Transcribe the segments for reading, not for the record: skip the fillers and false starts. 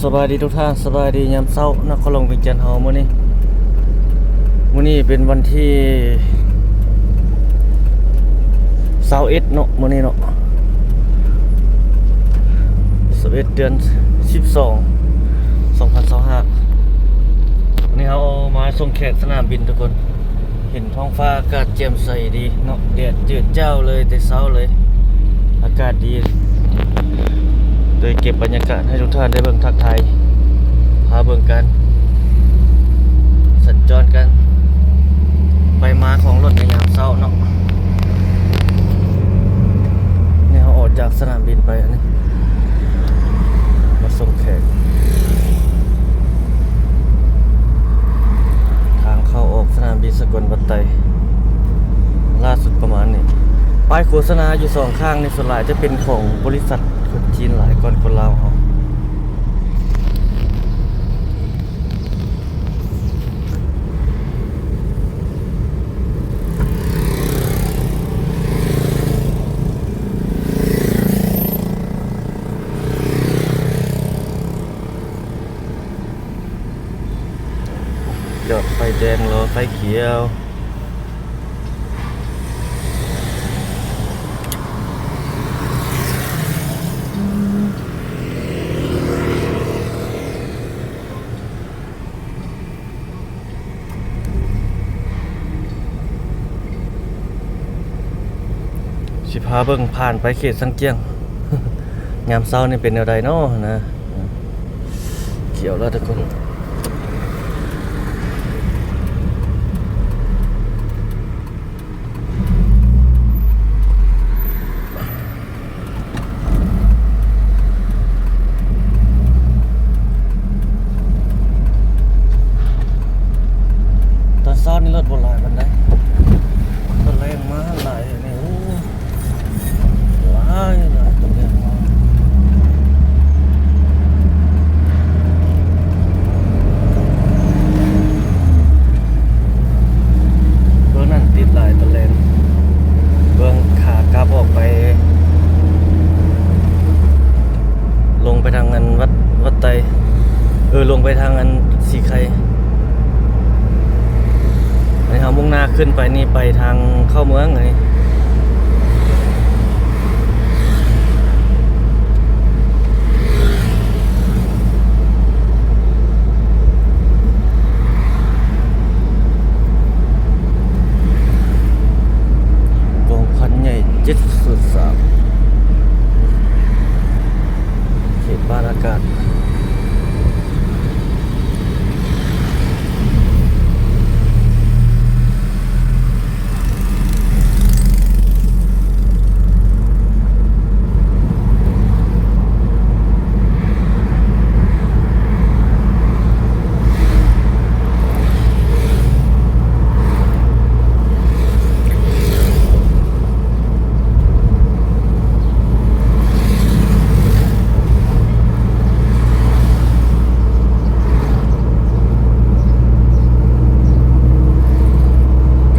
สบายดีทุกท่านสบายดียามเช้านครหลวงเวียงจันทน์เฮามื้อนี้เป็นวันที่21เนาะมื้อนี้เนาะ21เดือน12 2025นี่เฮามาส่งแขกสนามบินทุกคนเห็นท้องฟ้าอากาศแจ่มใสดีเนาะแดดจืดจ้าวเลยแต่เช้าเลยอากาศดีโดยเก็บบรรยากาศให้ทุกท่านได้เบิ่งทักทายพาเบิ่งกันสัญจรกันไปมาของรถในยามเช้าเนาะนี่เขาออกจากสนามบินไปอันนี้มาส่งแขกทางเข้าออกสนามบินสกลบัตไตล่าสุดประมาณนี้ป้ายโฆษณาอยู่สองข้างในส่วนหลายจะเป็นของบริษัทคนจีนหลายก่อนคนลาวเขาจอดไฟแดงรอไฟเขียวสิพาเบิ่งผ่านไปเขตสังเจียง ยามเช้านี่เป็นแนวใดเนาะนะเขียวแล้วทุกคนตอนเช้านี่รถบ่หลายปานใดตอนแรงมาหลายนี่โอ้หลายตอนแรงมาเบื้องนั้นติดหลายตอนแรงเบื้องขากลับออกไปลงไปทางอันวัดไตลงไปทางอันสีไข่อันนี้เรามุ่งหน้าขึ้นไปนี่ไปทางเข้าเมืองไงกองพันใหญ่703เขตบ้านอากาศ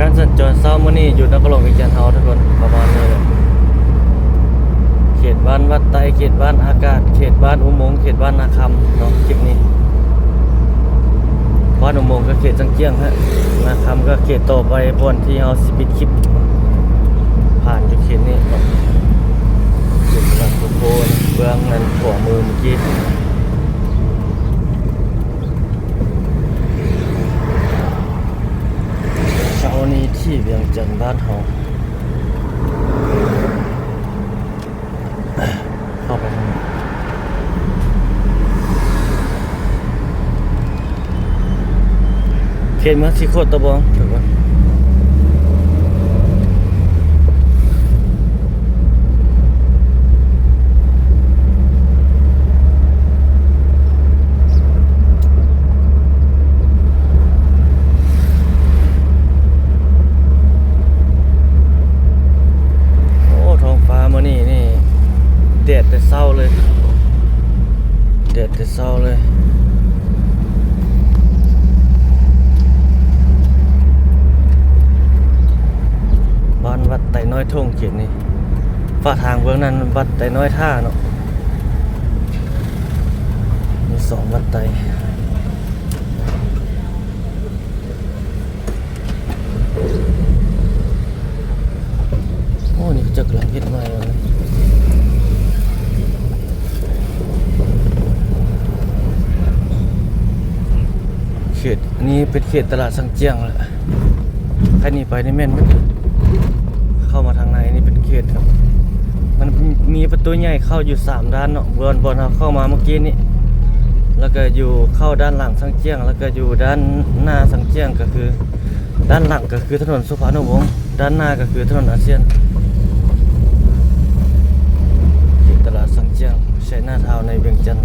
การสัญจรเช้ามื้อนี้อยู่นครหลวงเวียงจันทน์เฮาทุกคนประมาณนี้เลยเขตบ้านวัดไตเขตบ้านอากาศเขตบ้านอุโมงค์เขตบ้านนาคำเนาะคลิปนี้บ้านอุโมงค์ก็เขตสังเจียงฮะนาคำก็เขตต่อไปบนที่เฮาสิปิดคลิปผ่านอยู่เขตนี้เนาะเขตหลักทุกคนเบื้องนั้นขวามือเมื่อกี้เช้านี้ที่เวียงจันทน์บ้านเฮาเข้าไปทางนี้เขตเมืองสิโคตรตะบองทุกคนแดดแต่เช้าเลยแดดแต่เช้าเลยบ้านวัดไตน้อยทงเขียนนี่ฝ่าทางเบื้องนั้นวัดไตน้อยท่าเนาะมี 12วัดไตโอ้นี่จะกำลังเฮ็ดใหม่เลยเขตอันนี้เป็นเขตตลาดสังเจียงแหละใครนี่ไปนี่แม่นมั้ยเข้ามาทางในนี่เป็นเขตครับมันมีประตูใหญ่เข้าอยู่3ด้านเนาะบอนเราเข้ามาเมื่อกี้นี้แล้วก็อยู่เข้าด้านหลังสังเจียงแล้วก็อยู่ด้านหน้าสังเจียงก็คือด้านหลังก็คือถนนสุภานุวงศ์ด้านหน้าก็คือถนนอาเซียนตลาดสังเจียงใช้หน้าเท้าในเวียงจันทร์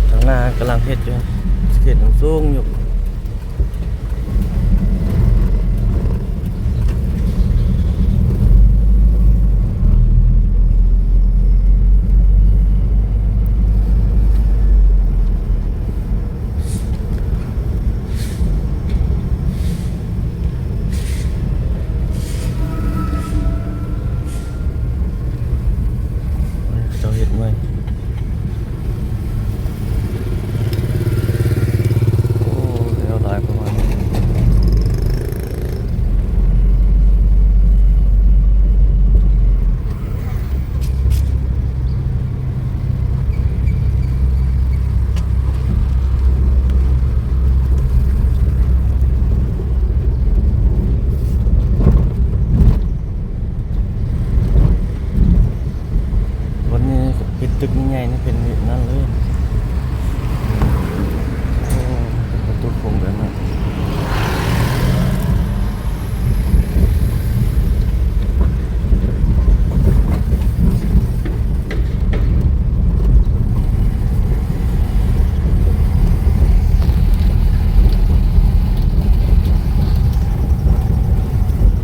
ทางหน้ากำลังเฮ็ดอยู่เฮ็ดสูงอยู่เฮ็ดใหม่โอ้แล้วหลายประมาณนี้วันนี้ปิดตึกใหญ่ๆนี่เป็นแบบนั้นเลยโอ้ประตูโค้งแบบนั้น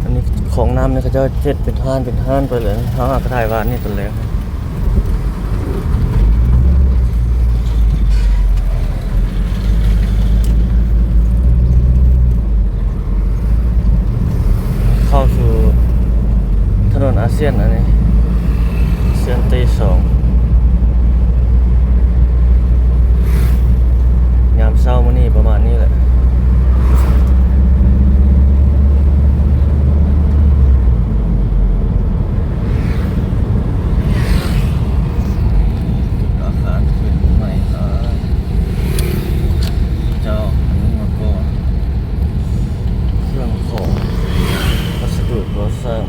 อันนี้ของน้ำเนี่ยเขาจะเจ็ดเป็นท่านไปเลยเขาหากระถ่ายวานนี่ตัวแล้วเข้าสู่ถนนอาเซียนอันนี้เซียนตี2ยามเช้ามื้อนี้ประมาณนี้แหละอาคารขึ้นใหม่เจ้าอันนี้มาก่อนเครื่องของวัสดุก่อสร้าง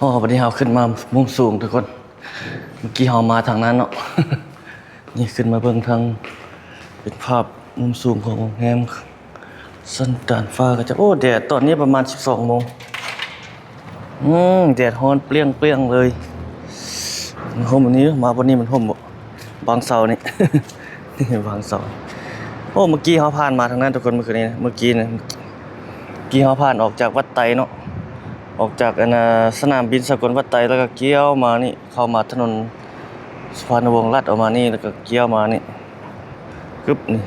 อ๋อวันนี้เราขึ้นมามุมสูงทุกคนเมื่อกี้เรามาทางนั้นเนาะ นี่ขึ้นมาเบิ่งทางเป็นภาพมุมสูงของโรงแรมสันดานฟ้าก็จะโอ้แดดตอนนี้ประมาณ 12 โมงแดดร้อนเปรี้ยงเลยห่มวันนี้มาวันนี้มันห่มบางเสานี่ นี่บางเสาโอ้เมื่อกี้เราผ่านมาทางนั้นทุกคนเมื่อกี้เราผ่านออกจากวัดไตเนาะออกจากสนามบินสกลวัดไตแล้วก็เกี้ยวมานี่เข้ามาถนนสุพรรณวงศ์ลัดออกมานี่แล้วก็เกี้ยวมานี่กึบนี่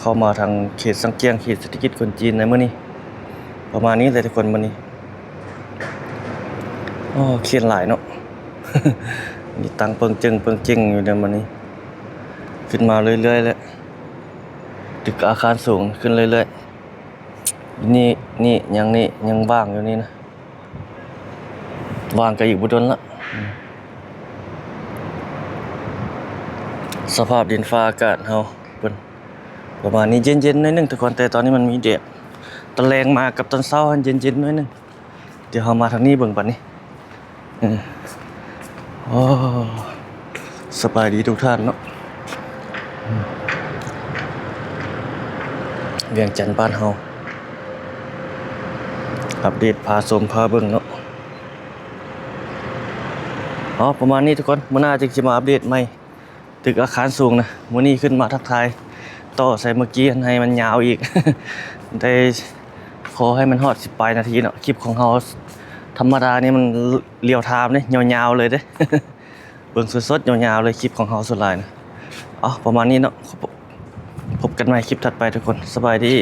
เข้ามาทางเขตสังเกียงเขตเศรษฐกิจคนจีนในมื้อนี้ประมาณนี้เลยทุกคนมื้อนี้โอ้เขียนหลายเนาะ มีตังเปิงจึงอยู่ในมื้อนี้ขึ้นมาเรื่อยๆแล้วตึกอาคารสูงขึ้นเรื่อยๆ นี่ยังว่างอยู่นี่นะว่างก็อีกบ่ดนละสภาพดินฟ้าอากาศเฮาเพิ่นประมาณนี้เย็นๆหน่อยหนึงทุกคนแต่ตอนนี้มันมีแดดตอนแรงมากับตอนเช้ามันเย็นๆหน่อยหนึงเดี๋ยวเฮามาทางนี้เบิ่งบัดนี้โอ้สบายดีทุกท่านเนาะเวียงจันทน์บ้านเฮาอัปเดตพาชมพาเบิ่งเนาะประมาณนี้ทุกคนมื้อหน้าจึงสิมาอัปเดตใหม่ตึกอาคารสูงนะมื้อนี้ขึ้นมาทักทายต่อใส่เมื่อกี้ให้มันยาวอีก ได้ขอให้มันฮอด10ปลายนาทีเนาะคลิปของเฮาธรรมดานี่มันเรียวไทม์เด้ยาวๆเลยเด้ เบิ่งสดๆยาวๆเลยคลิปของเฮาสุดหลายนะประมาณนี้เนาะพบกันใหม่คลิปถัดไปทุกคนสบายดี